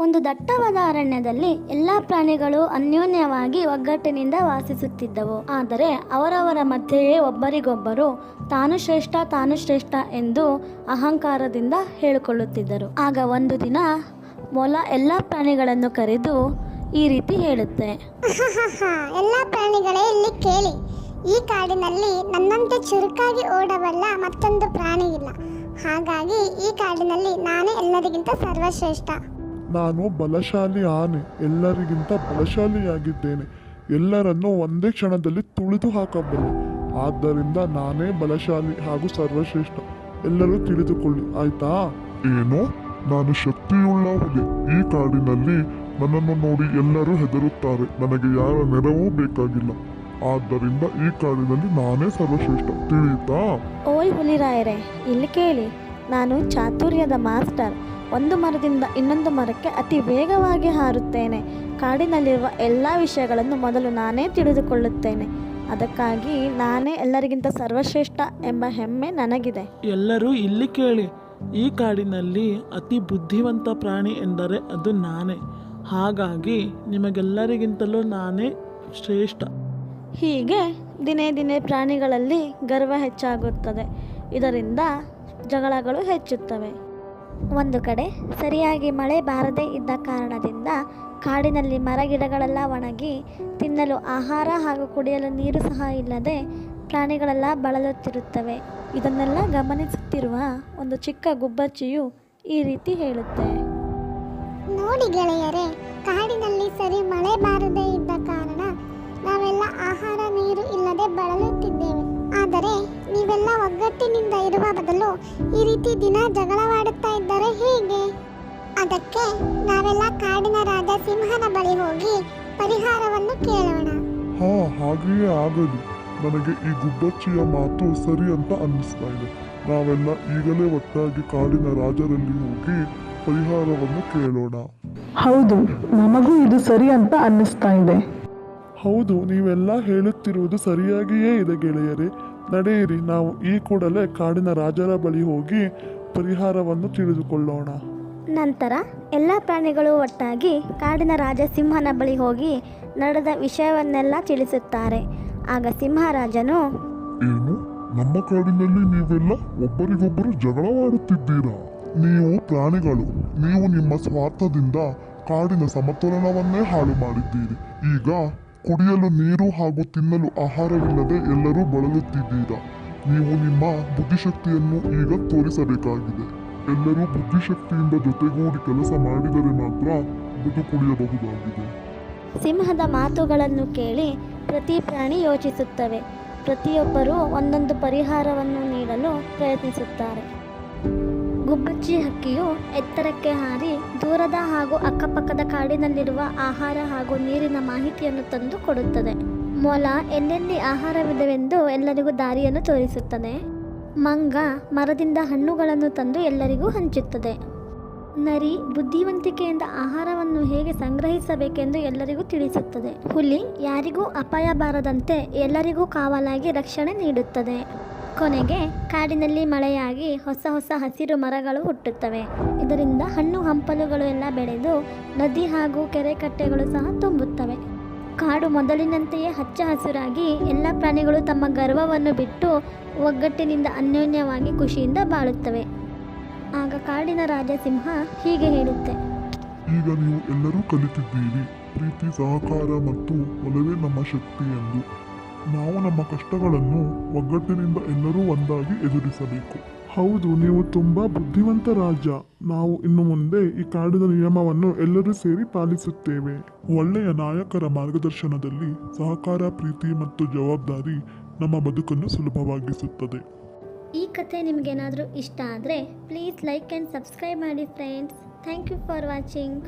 ಒಂದು ದಟ್ಟವಾದ ಅರಣ್ಯದಲ್ಲಿ ಎಲ್ಲ ಪ್ರಾಣಿಗಳು ಅನ್ಯೋನ್ಯವಾಗಿ ಒಗ್ಗಟ್ಟಿನಿಂದ ವಾಸಿಸುತ್ತಿದ್ದವು. ಆದರೆ ಅವರವರ ಮಧ್ಯೆಯೇ ಒಬ್ಬರಿಗೊಬ್ಬರು ತಾನು ಶ್ರೇಷ್ಠ ಎಂದು ಅಹಂಕಾರದಿಂದ ಹೇಳಿಕೊಳ್ಳುತ್ತಿದ್ದರು. ಆಗ ಒಂದು ದಿನ ಮೊಲ ಎಲ್ಲ ಪ್ರಾಣಿಗಳನ್ನು ಕರೆದು ಈ ರೀತಿ ಹೇಳುತ್ತೆ. ಎಲ್ಲ ಪ್ರಾಣಿಗಳೇ ಇಲ್ಲಿ ಕೇಳಿ, ಈ ಕಾಡಿನಲ್ಲಿ ನನ್ನಂತೆ ಚುರುಕಾಗಿ ಓಡಬಲ್ಲ ಮತ್ತೊಂದು ಪ್ರಾಣಿ ಇಲ್ಲ. ಹಾಗಾಗಿ ಈ ಕಾಡಿನಲ್ಲಿ ನಾನೇ ಎಲ್ಲರಿಗಿಂತ ಸರ್ವಶ್ರೇಷ್ಠ. ನಾನು ಬಲಶಾಲಿ ಆನೆ, ಎಲ್ಲರಿಗಿಂತ ಬಲಶಾಲಿಯಾಗಿದ್ದೇನೆ. ಎಲ್ಲರನ್ನೂ ಒಂದೇ ಕ್ಷಣದಲ್ಲಿ ತುಳಿದು ಹಾಕಬಲ್ಲೆ. ಆದ್ದರಿಂದ ನಾನೇ ಬಲಶಾಲಿ ಹಾಗೂ ಸರ್ವಶ್ರೇಷ್ಠ. ಎಲ್ಲರೂ ತಿಳಿದುಕೊಳ್ಳಿ, ಆಯ್ತಾ? ಏನು? ನಾನು ಶಕ್ತಿಯುಳ್ಳ ಹುಲಿ. ಈ ಕಾಡಿನಲ್ಲಿ ನನ್ನನ್ನು ನೋಡಿ ಎಲ್ಲರೂ ಹೆದರುತ್ತಾರೆ. ನನಗೆ ಯಾರ ನೆರವೂ ಬೇಕಾಗಿಲ್ಲ. ಆದ್ದರಿಂದ ಈ ಕಾಡಿನಲ್ಲಿ ನಾನೇ ಸರ್ವಶ್ರೇಷ್ಠ. ತಿಳಿಯುತ್ತಾ? ಓಯ್ ಹುಲಿರಾಯರೇ, ಇಲ್ಲಿ ಕೇಳಿ. ನಾನು ಚಾತುರ್ಯದ ಮಾಸ್ಟರ್. ಒಂದು ಮರದಿಂದ ಇನ್ನೊಂದು ಮರಕ್ಕೆ ಅತಿ ವೇಗವಾಗಿ ಹಾರುತ್ತೇನೆ. ಕಾಡಿನಲ್ಲಿರುವ ಎಲ್ಲ ವಿಷಯಗಳನ್ನು ಮೊದಲು ನಾನೇ ತಿಳಿದುಕೊಳ್ಳುತ್ತೇನೆ. ಅದಕ್ಕಾಗಿ ನಾನೇ ಎಲ್ಲರಿಗಿಂತ ಸರ್ವಶ್ರೇಷ್ಠ ಎಂಬ ಹೆಮ್ಮೆ ನನಗಿದೆ. ಎಲ್ಲರೂ ಇಲ್ಲಿ ಕೇಳಿ. ಈ ಕಾಡಿನಲ್ಲಿ ಅತಿ ಬುದ್ಧಿವಂತ ಪ್ರಾಣಿ ಎಂದರೆ ಅದು ನಾನೇ. ಹಾಗಾಗಿ ನಿಮಗೆಲ್ಲರಿಗಿಂತಲೂ ನಾನೇ ಶ್ರೇಷ್ಠ. ಹೀಗೆ ದಿನೇ ದಿನೇ ಪ್ರಾಣಿಗಳಲ್ಲಿ ಗರ್ವ ಹೆಚ್ಚಾಗುತ್ತದೆ. ಇದರಿಂದ ಜಗಳಗಳು ಹೆಚ್ಚುತ್ತವೆ. ಒಂದು ಕಡೆ ಸರಿಯಾಗಿ ಮಳೆ ಬಾರದೇ ಇದ್ದ ಕಾರಣದಿಂದ ಕಾಡಿನಲ್ಲಿ ಮರಗಿಡಗಳೆಲ್ಲ ಒಣಗಿ ತಿನ್ನಲು ಆಹಾರ ಹಾಗೂ ಕುಡಿಯಲು ನೀರು ಸಹ ಇಲ್ಲದೆ ಪ್ರಾಣಿಗಳೆಲ್ಲ ಬಳಲುತ್ತಿರುತ್ತವೆ. ಇದನ್ನೆಲ್ಲ ಗಮನಿಸುತ್ತಿರುವ ಒಂದು ಚಿಕ್ಕ ಗುಬ್ಬಚ್ಚಿಯು ಈ ರೀತಿ ಹೇಳುತ್ತೆ. ನೋಡಿ ಗೆಳೆಯರೇ, ಕಾಡಿನಲ್ಲಿ ಸರಿ ಮಳೆ ಬಾರದೇ ಇದ್ದ ಕಾರಣ ನಾವೆಲ್ಲ ಆಹಾರ ನೀರು ಇಲ್ಲದೆ ಬಳಲುತ್ತಿದ್ದೇವೆ. ಆದರೆ ನೀವೆಲ್ಲ ಒಗ್ಗಟ್ಟಿನಿಂದ ಇರುವ ಬದಲು ಈ ರೀತಿ ದಿನ ಜಗಳವಾಡುತ್ತಾ ಇದ್ದರೆ ಹೇಗೆ? ಅದಕ್ಕೆ ನಾವೆಲ್ಲ ಕಾಡಿನ ರಾಜ ಸಿಂಹನ ಬಳಿ ಹೋಗಿ ಪರಿಹಾರವನ್ನು ಕೇಳೋಣ. ಹಾಗೆಯೇ ಆಗಲಿ. ನನಗೆ ಈ ಗುಬ್ಬಚ್ಚಿಯ ಮಾತು ಸರಿ ಅಂತ ಅನ್ನಿಸ್ತಾ ಇದೆ. ನಾವೆಲ್ಲ ಈಗಲೇ ಒಟ್ಟಾಗಿ ಕಾಡಿನ ರಾಜರಲ್ಲಿ ಹೋಗಿ ಪರಿಹಾರವನ್ನು ಕೇಳೋಣ. ಹೌದು, ನಮಗೂ ಇದು ಸರಿ ಅಂತ ಅನ್ನಿಸ್ತಾ ಇದೆ. ಹೌದು, ನೀವೆಲ್ಲ ಹೇಳುತ್ತಿರುವುದು ಸರಿಯಾಗಿಯೇ ಇದೆ ಗೆಳೆಯರೇ. ನಡೆಯಿರಿ, ನಾವು ಈ ಕೂಡಲೇ ಕಾಡಿನ ರಾಜರ ಬಳಿ ಹೋಗಿ ಪರಿಹಾರವನ್ನು ತಿಳಿದುಕೊಳ್ಳೋಣ. ನಂತರ ಎಲ್ಲ ಪ್ರಾಣಿಗಳು ಒಟ್ಟಾಗಿ ಕಾಡಿನ ರಾಜ ಸಿಂಹನ ಬಳಿ ಹೋಗಿ ನಡೆದ ವಿಷಯವನ್ನೆಲ್ಲ ತಿಳಿಸುತ್ತಾರೆ. ಆಗ ಸಿಂಹರಾಜನು, ಏನು? ನಮ್ಮ ಕಾಡಿನಲ್ಲಿ ನೀವೆಲ್ಲ ಒಬ್ಬರಿಗೊಬ್ಬರು ಜಗಳವಾಡುತ್ತಿದ್ದೀರಾ? ನೀವು ಪ್ರಾಣಿಗಳು. ನೀವು ನಿಮ್ಮ ಸ್ವಾರ್ಥದಿಂದ ಕಾಡಿನ ಸಮತೋಲನವನ್ನೇ ಹಾಳು ಮಾಡಿದ್ದೀರಿ. ಈಗ ಕುಡಿಯಲು ನೀರು ಹಾಗೂ ತಿನ್ನಲು ಆಹಾರವಿಲ್ಲದೆ ಎಲ್ಲರೂ ಬಳಲುತ್ತಿದ್ದೀರಾ. ನೀವು ನಿಮ್ಮ ಬುದ್ಧಿಶಕ್ತಿಯನ್ನು ಈಗ ತೋರಿಸಬೇಕಾಗಿದೆ. ಎಲ್ಲರೂ ಬುದ್ಧಿಶಕ್ತಿಯಿಂದ ಜೊತೆಗೂಡಿ ಕೆಲಸ ಮಾಡಿದರೆ ಮಾತ್ರ ಬದುಕುಳಿಯಬಹುದಾಗಿದೆ. ಸಿಂಹದ ಮಾತುಗಳನ್ನು ಕೇಳಿ ಪ್ರತಿ ಪ್ರಾಣಿ ಯೋಚಿಸುತ್ತವೆ. ಪ್ರತಿಯೊಬ್ಬರೂ ಒಂದೊಂದು ಪರಿಹಾರವನ್ನು ನೀಡಲು ಪ್ರಯತ್ನಿಸುತ್ತಾರೆ. ಗುಬ್ಬಚ್ಚಿ ಹಕ್ಕಿಯು ಎತ್ತರಕ್ಕೆ ಹಾರಿ ದೂರದ ಹಾಗೂ ಅಕ್ಕಪಕ್ಕದ ಕಾಡಿನಲ್ಲಿರುವ ಆಹಾರ ಹಾಗೂ ನೀರಿನ ಮಾಹಿತಿಯನ್ನು ತಂದು ಕೊಡುತ್ತದೆ. ಮೊಲ ಎಲ್ಲೆಲ್ಲಿ ಆಹಾರವಿದೆವೆಂದು ಎಲ್ಲರಿಗೂ ದಾರಿಯನ್ನು ತೋರಿಸುತ್ತದೆ. ಮಂಗ ಮರದಿಂದ ಹಣ್ಣುಗಳನ್ನು ತಂದು ಎಲ್ಲರಿಗೂ ಹಂಚುತ್ತದೆ. ನರಿ ಬುದ್ಧಿವಂತಿಕೆಯಿಂದ ಆಹಾರವನ್ನು ಹೇಗೆ ಸಂಗ್ರಹಿಸಬೇಕೆಂದು ಎಲ್ಲರಿಗೂ ತಿಳಿಸುತ್ತದೆ. ಹುಲಿ ಯಾರಿಗೂ ಅಪಾಯ ಬಾರದಂತೆ ಎಲ್ಲರಿಗೂ ಕಾವಲಾಗಿ ರಕ್ಷಣೆ ನೀಡುತ್ತದೆ. ಕೊನೆಗೆ ಕಾಡಿನಲ್ಲಿ ಮಳೆಯಾಗಿ ಹೊಸ ಹೊಸ ಹಸಿರು ಮರಗಳು ಹುಟ್ಟುತ್ತವೆ. ಇದರಿಂದ ಹಣ್ಣು ಹಂಪಲುಗಳು ಎಲ್ಲ ಬೆಳೆದು ನದಿ ಹಾಗೂ ಕೆರೆ ಕಟ್ಟೆಗಳು ಸಹ ತುಂಬುತ್ತವೆ. ಕಾಡು ಮೊದಲಿನಂತೆಯೇ ಹಚ್ಚ ಹಸಿರಾಗಿ ಎಲ್ಲ ಪ್ರಾಣಿಗಳು ತಮ್ಮ ಗರ್ವವನ್ನು ಬಿಟ್ಟು ಒಗ್ಗಟ್ಟಿನಿಂದ ಅನ್ಯೋನ್ಯವಾಗಿ ಖುಷಿಯಿಂದ ಬಾಳುತ್ತವೆ. ಆಗ ಕಾಡಿನ ರಾಜ ಸಿಂಹ ಹೀಗೆ ಹೇಳುತ್ತೆ. ಈಗ ನೀವು ಎಲ್ಲರೂ ಕಲಿತಿದ್ದೀರಿ, ಪ್ರೀತಿ, ಸಹಕಾರ ಮತ್ತು ಒಲವೇ ನಮ್ಮ ಶಕ್ತಿ ಎಂದು. ನಾವು ನಮ್ಮ ಕಷ್ಟಗಳನ್ನು ಒಗ್ಗಟ್ಟಿನಿಂದ ಎಲ್ಲರೂ ಒಂದಾಗಿ ಎದುರಿಸಬೇಕು. ಹೌದು, ನೀವು ತುಂಬಾ ಬುದ್ಧಿವಂತ ರಾಜ. ನಾವು ಇನ್ನು ಮುಂದೆ ಈ ಕಾಡಿನ ನಿಯಮವನ್ನು ಎಲ್ಲರೂ ಸೇರಿ ಪಾಲಿಸುತ್ತೇವೆ. ಒಳ್ಳೆಯ ನಾಯಕರ ಮಾರ್ಗದರ್ಶನದಲ್ಲಿ ಸಹಕಾರ, ಪ್ರೀತಿ ಮತ್ತು ಜವಾಬ್ದಾರಿ ನಮ್ಮ ಬದುಕನ್ನು ಸುಲಭವಾಗಿಸುತ್ತದೆ. ಈ ಕಥೆ ನಿಮಗೇನಾದರೂ ಇಷ್ಟ ಆದರೆ ಪ್ಲೀಸ್ ಲೈಕ್ ಆ್ಯಂಡ್ ಸಬ್ಸ್ಕ್ರೈಬ್ ಮಾಡಿ friends. Thank you for watching.